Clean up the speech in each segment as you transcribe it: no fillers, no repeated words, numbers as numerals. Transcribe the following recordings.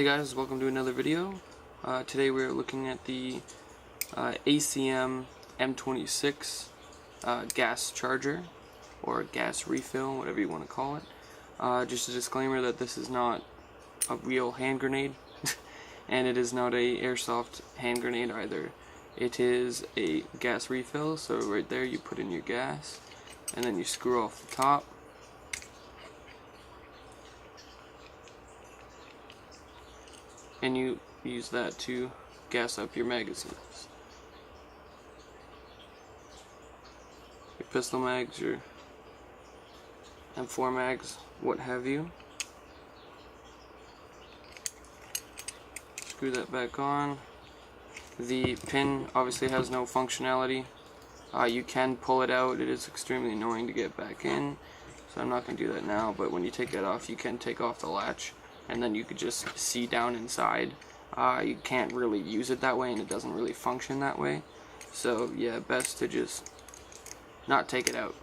Hey guys, welcome to another video. Today we're looking at the A.C.M M26 gas charger, or gas refill, whatever you want to call it. Just a disclaimer that this is not a real hand grenade, and it is not a airsoft hand grenade either. It is a gas refill, so right there you put in your gas, and then you screw off the top. And you use that to gas up your magazines. Your pistol mags, your M4 mags, what have you. Screw that back on. The pin obviously has no functionality. You can pull it out. It is extremely annoying to get back in, so I'm not going to do that now, but when you take that off, you can take off the latch, and then you could just see down inside. You can't really use it that way, and it doesn't really function that way. So yeah, best to just not take it out.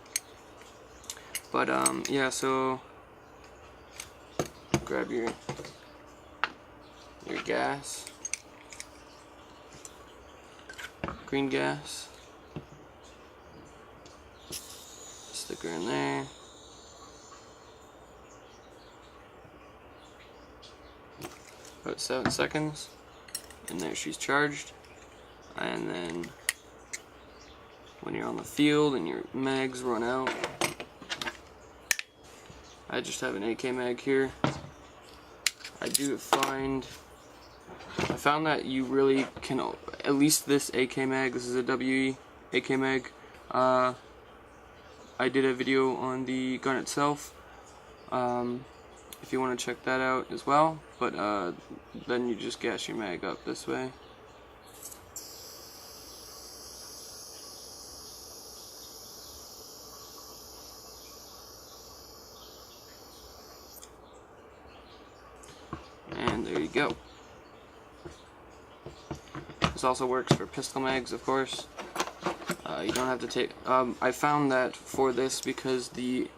But yeah, so grab your gas, green gas, sticker in there. About 7 seconds, and there she's charged. And then when you're on the field and your mags run out, I just have an AK mag here. I found that you really can, at least this AK mag, this is a WE AK mag. I did a video on the gun itself, if you want to check that out as well, but then you just gas your mag up this way. And there you go. This also works for pistol mags, of course. You don't have to take, I found that for this, because the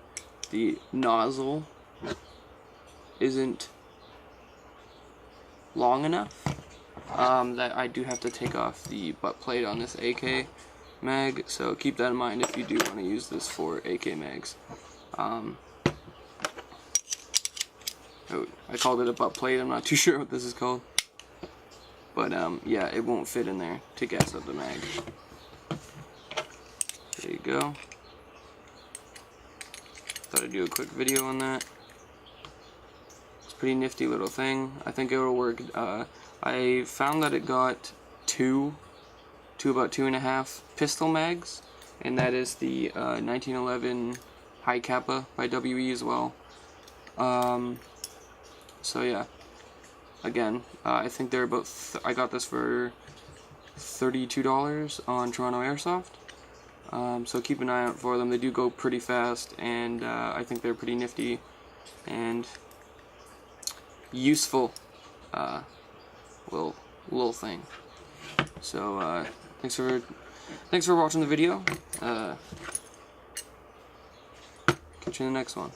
nozzle isn't long enough, that I do have to take off the butt plate on this AK mag, so keep that in mind if you do want to use this for AK mags. Oh, I called it a butt plate, I'm not too sure what this is called, but yeah, it won't fit in there to gas up the mag. There you go. Thought I'd do a quick video on that. Pretty nifty little thing. I think it will work. I found that it got two to about 2.5 pistol mags, and that is the 1911 High Kappa by WE as well. So yeah, again, I think they're about, I got this for $32 on Toronto Airsoft. So keep an eye out for them. They do go pretty fast, and I think they're pretty nifty and useful little thing. So thanks for watching the video. Catch you in the next one.